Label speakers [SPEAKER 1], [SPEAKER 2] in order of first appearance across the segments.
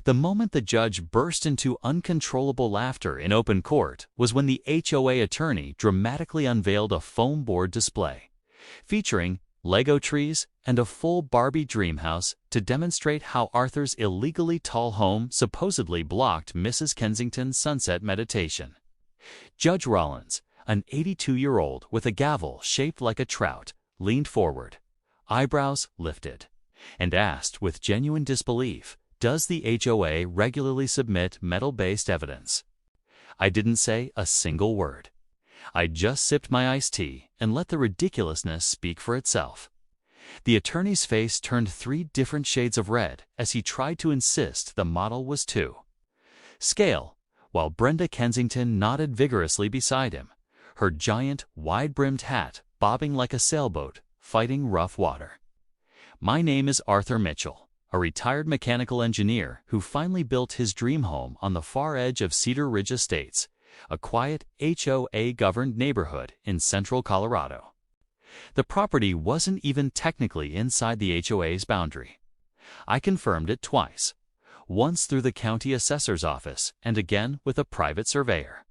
[SPEAKER 1] The moment the judge burst into uncontrollable laughter in open court was when the HOA attorney dramatically unveiled a foam board display, featuring Lego trees and a full Barbie dream house to demonstrate how Arthur's illegally tall home supposedly blocked Mrs. Kensington's sunset meditation. Judge Rollins, an 82-year-old with a gavel shaped like a trout, leaned forward, eyebrows lifted, and asked with genuine disbelief, "Does the HOA regularly submit metal-based evidence?" I didn't say a single word. I just sipped my iced tea and let the ridiculousness speak for itself. The attorney's face turned 3 different shades of red as he tried to insist the model was 2 scale, while Brenda Kensington nodded vigorously beside him, her giant, wide-brimmed hat bobbing like a sailboat fighting rough water. My name is Arthur Mitchell, a retired mechanical engineer who finally built his dream home on the far edge of Cedar Ridge Estates, a quiet HOA-governed neighborhood in central Colorado. The property wasn't even technically inside the HOA's boundary. I confirmed it twice, once through the county assessor's office and again with a private surveyor.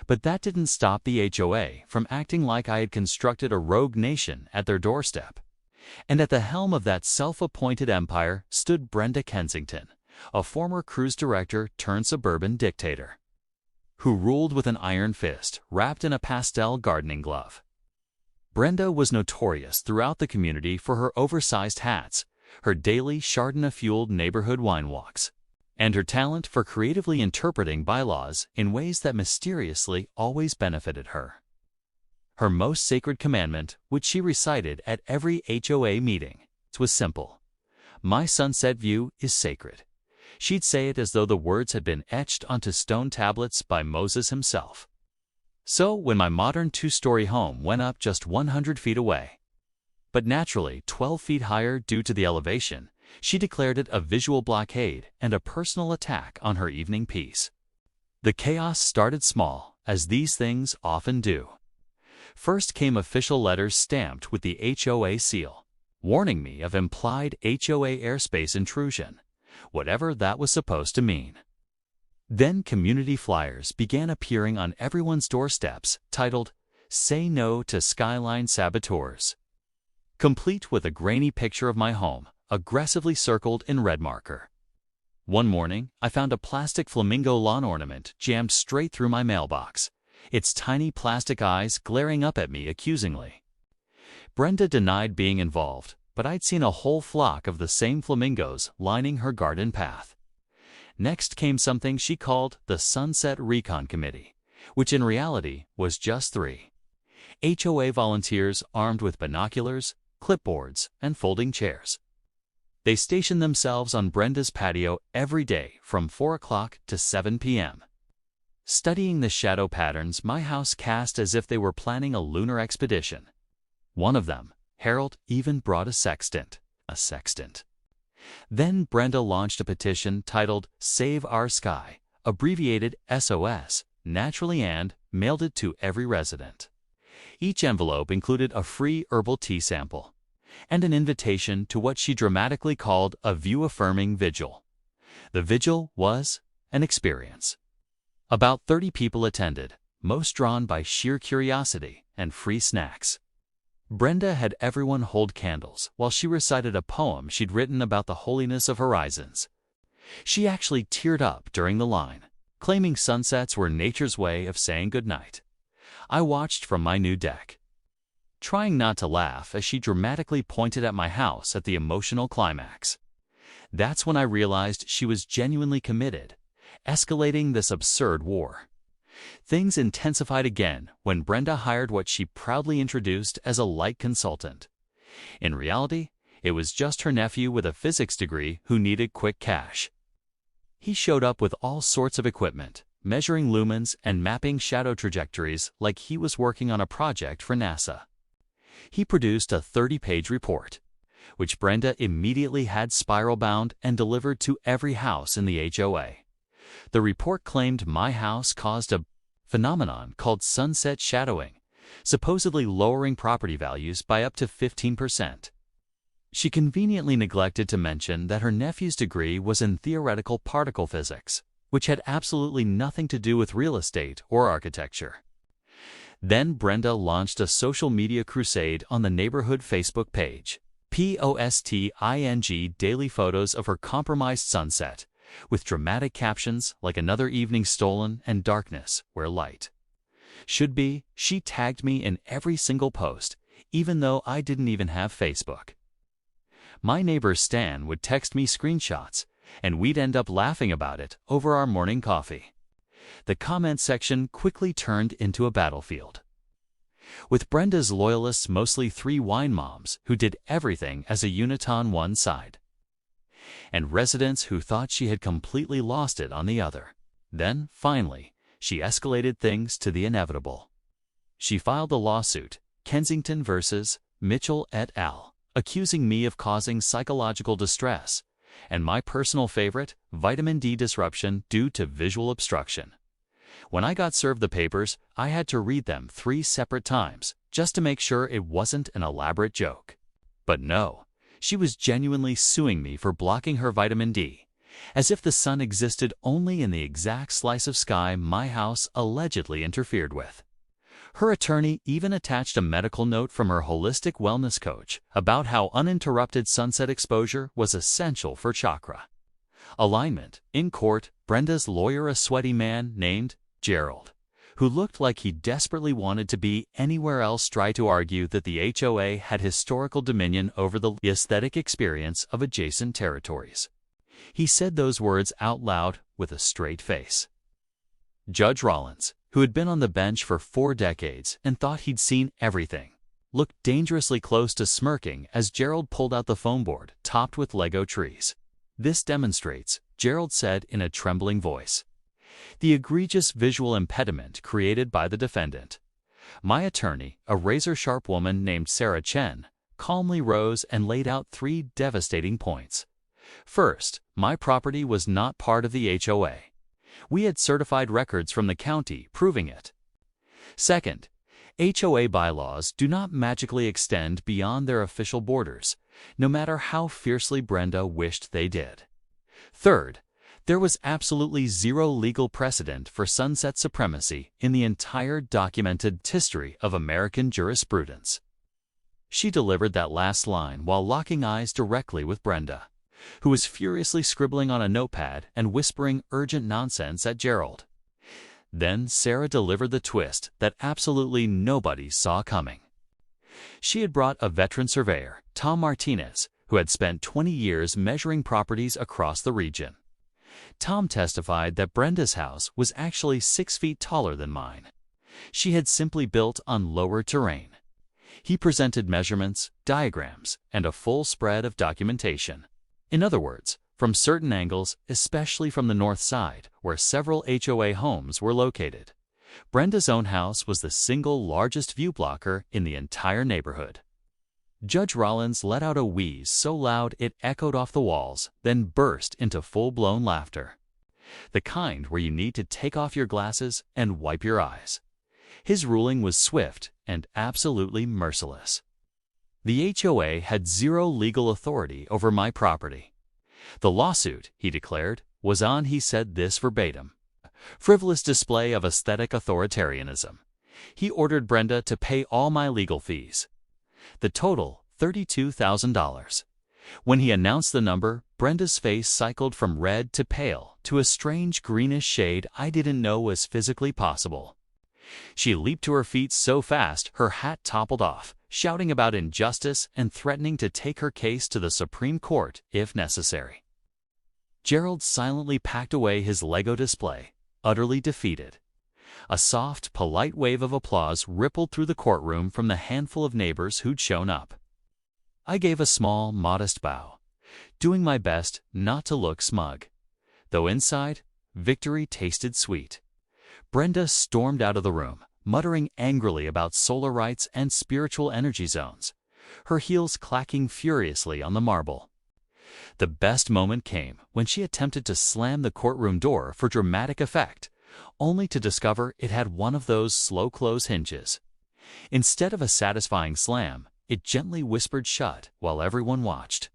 [SPEAKER 1] But that didn't stop the HOA from acting like I had constructed a rogue nation at their doorstep. And at the helm of that self-appointed empire stood Brenda Kensington, a former cruise director turned suburban dictator, who ruled with an iron fist wrapped in a pastel gardening glove. Brenda was notorious throughout the community for her oversized hats, her daily Chardonnay-fueled neighborhood wine walks, and her talent for creatively interpreting bylaws in ways that mysteriously always benefited her. Her most sacred commandment, which she recited at every HOA meeting, was simple. "My sunset view is sacred." She'd say it as though the words had been etched onto stone tablets by Moses himself. So when my modern 2-story home went up just 100 feet away, but naturally 12 feet higher due to the elevation, she declared it a visual blockade and a personal attack on her evening peace. The chaos started small, as these things often do. First came official letters stamped with the HOA seal, warning me of implied HOA airspace intrusion, whatever that was supposed to mean. Then community flyers began appearing on everyone's doorsteps titled, "Say No to Skyline Saboteurs," complete with a grainy picture of my home, aggressively circled in red marker. One morning, I found a plastic flamingo lawn ornament jammed straight through my mailbox, its tiny plastic eyes glaring up at me accusingly. Brenda denied being involved, but I'd seen a whole flock of the same flamingos lining her garden path. Next came something she called the Sunset Recon Committee, which in reality was just 3 HOA volunteers armed with binoculars, clipboards, and folding chairs. They stationed themselves on Brenda's patio every day from 4 o'clock to 7 p.m., studying the shadow patterns my house cast as if they were planning a lunar expedition. One of them, Harold, even brought a sextant. Then Brenda launched a petition titled Save Our Sky, abbreviated SOS, naturally, and mailed it to every resident. Each envelope included a free herbal tea sample and an invitation to what she dramatically called a view-affirming vigil. The vigil was an experience. About 30 people attended, most drawn by sheer curiosity and free snacks. Brenda had everyone hold candles while she recited a poem she'd written about the holiness of horizons. She actually teared up during the line, claiming sunsets were nature's way of saying goodnight. I watched from my new deck, trying not to laugh as she dramatically pointed at my house at the emotional climax. That's when I realized she was genuinely committed, escalating this absurd war. Things intensified again when Brenda hired what she proudly introduced as a light consultant. In reality, it was just her nephew with a physics degree who needed quick cash. He showed up with all sorts of equipment, measuring lumens and mapping shadow trajectories like he was working on a project for NASA. He produced a 30-page report, which Brenda immediately had spiral-bound and delivered to every house in the HOA. The report claimed my house caused a phenomenon called sunset shadowing, supposedly lowering property values by up to 15%. She conveniently neglected to mention that her nephew's degree was in theoretical particle physics, which had absolutely nothing to do with real estate or architecture. Then Brenda launched a social media crusade on the neighborhood Facebook page, posting daily photos of her compromised sunset, with dramatic captions like "Another evening stolen" and "Darkness where light should be." She tagged me in every single post, even though I didn't even have Facebook. My neighbor Stan would text me screenshots, and we'd end up laughing about it over our morning coffee. The comment section quickly turned into a battlefield, with Brenda's loyalists mostly three wine moms who did everything as a unit on one side, and residents who thought she had completely lost it on the other. Then, finally, she escalated things to the inevitable. She filed a lawsuit, Kensington versus Mitchell et al., accusing me of causing psychological distress, and my personal favorite, vitamin D disruption due to visual obstruction. When I got served the papers, I had to read them 3 separate times just to make sure it wasn't an elaborate joke. But no, she was genuinely suing me for blocking her vitamin D, as if the sun existed only in the exact slice of sky my house allegedly interfered with. Her attorney even attached a medical note from her holistic wellness coach about how uninterrupted sunset exposure was essential for chakra alignment. In court, Brenda's lawyer, a sweaty man named Gerald, who looked like he desperately wanted to be anywhere else, tried to argue that the HOA had historical dominion over the aesthetic experience of adjacent territories. He said those words out loud with a straight face. Judge Rollins, who had been on the bench for 4 decades and thought he'd seen everything, looked dangerously close to smirking as Gerald pulled out the foam board topped with Lego trees. "This demonstrates," Gerald said in a trembling voice, "the egregious visual impediment created by the defendant." My attorney, a razor-sharp woman named Sarah Chen, calmly rose and laid out 3 devastating points. First, my property was not part of the HOA. We had certified records from the county proving it. Second, HOA bylaws do not magically extend beyond their official borders, no matter how fiercely Brenda wished they did. Third, there was absolutely zero legal precedent for sunset supremacy in the entire documented history of American jurisprudence. She delivered that last line while locking eyes directly with Brenda, who was furiously scribbling on a notepad and whispering urgent nonsense at Gerald. Then Sarah delivered the twist that absolutely nobody saw coming. She had brought a veteran surveyor, Tom Martinez, who had spent 20 years measuring properties across the region. Tom testified that Brenda's house was actually 6 feet taller than mine. She had simply built on lower terrain. He presented measurements, diagrams, and a full spread of documentation. In other words, from certain angles, especially from the north side, where several HOA homes were located, Brenda's own house was the single largest view blocker in the entire neighborhood. Judge Rollins let out a wheeze so loud it echoed off the walls, then burst into full-blown laughter. The kind where you need to take off your glasses and wipe your eyes. His ruling was swift and absolutely merciless. The HOA had zero legal authority over my property. The lawsuit, he declared, was on, he said this verbatim, frivolous display of aesthetic authoritarianism. He ordered Brenda to pay all my legal fees. The total, $32,000. When he announced the number, Brenda's face cycled from red to pale to a strange greenish shade I didn't know was physically possible. She leaped to her feet so fast her hat toppled off, shouting about injustice and threatening to take her case to the Supreme Court if necessary. Gerald silently packed away his Lego display, utterly defeated. A soft, polite wave of applause rippled through the courtroom from the handful of neighbors who'd shown up. I gave a small, modest bow, doing my best not to look smug, though inside, victory tasted sweet. Brenda stormed out of the room, muttering angrily about solar rights and spiritual energy zones, her heels clacking furiously on the marble. The best moment came when she attempted to slam the courtroom door for dramatic effect, only to discover it had one of those slow-close hinges. Instead of a satisfying slam, it gently whispered shut while everyone watched.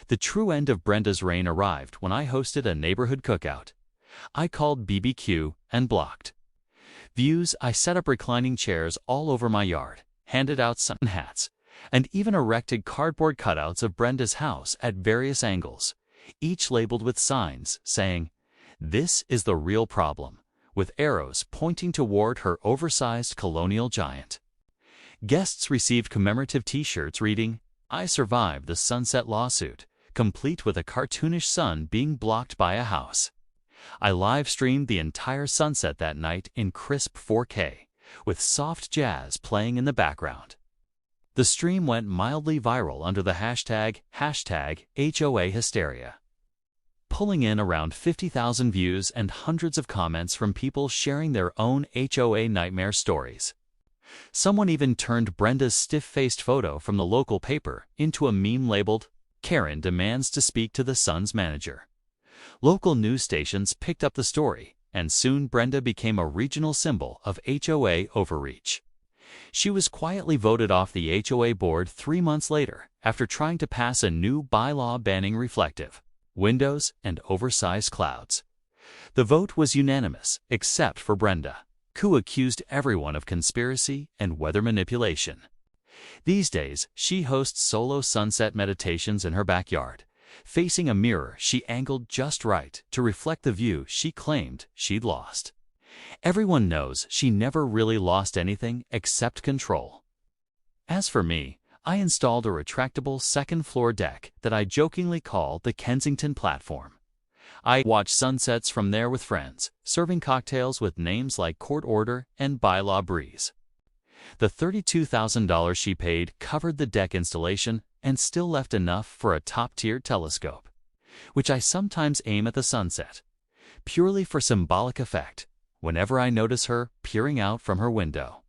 [SPEAKER 1] The true end of Brenda's reign arrived when I hosted a neighborhood cookout. I called BBQ and blocked views. I set up reclining chairs all over my yard, handed out sun hats, and even erected cardboard cutouts of Brenda's house at various angles, each labeled with signs saying, "This is the real problem," with arrows pointing toward her oversized colonial giant. Guests received commemorative T-shirts reading, "I survived the sunset lawsuit," complete with a cartoonish sun being blocked by a house. I live-streamed the entire sunset that night in crisp 4K, with soft jazz playing in the background. The stream went mildly viral under the hashtag HOA hysteria, pulling in around 50,000 views and hundreds of comments from people sharing their own HOA nightmare stories. Someone even turned Brenda's stiff-faced photo from the local paper into a meme labeled, "Karen demands to speak to the Sun's manager." Local news stations picked up the story, and soon Brenda became a regional symbol of HOA overreach. She was quietly voted off the HOA board 3 months later after trying to pass a new bylaw banning reflective windows and oversized clouds. The vote was unanimous except for Brenda, who accused everyone of conspiracy and weather manipulation. These days, she hosts solo sunset meditations in her backyard, facing a mirror she angled just right to reflect the view she claimed she'd lost. Everyone knows she never really lost anything except control. As for me, I installed a retractable second-floor deck that I jokingly call the Kensington platform. I watch sunsets from there with friends, serving cocktails with names like Court Order and Bylaw Breeze. The $32,000 she paid covered the deck installation and still left enough for a top-tier telescope, which I sometimes aim at the sunset, purely for symbolic effect, whenever I notice her peering out from her window.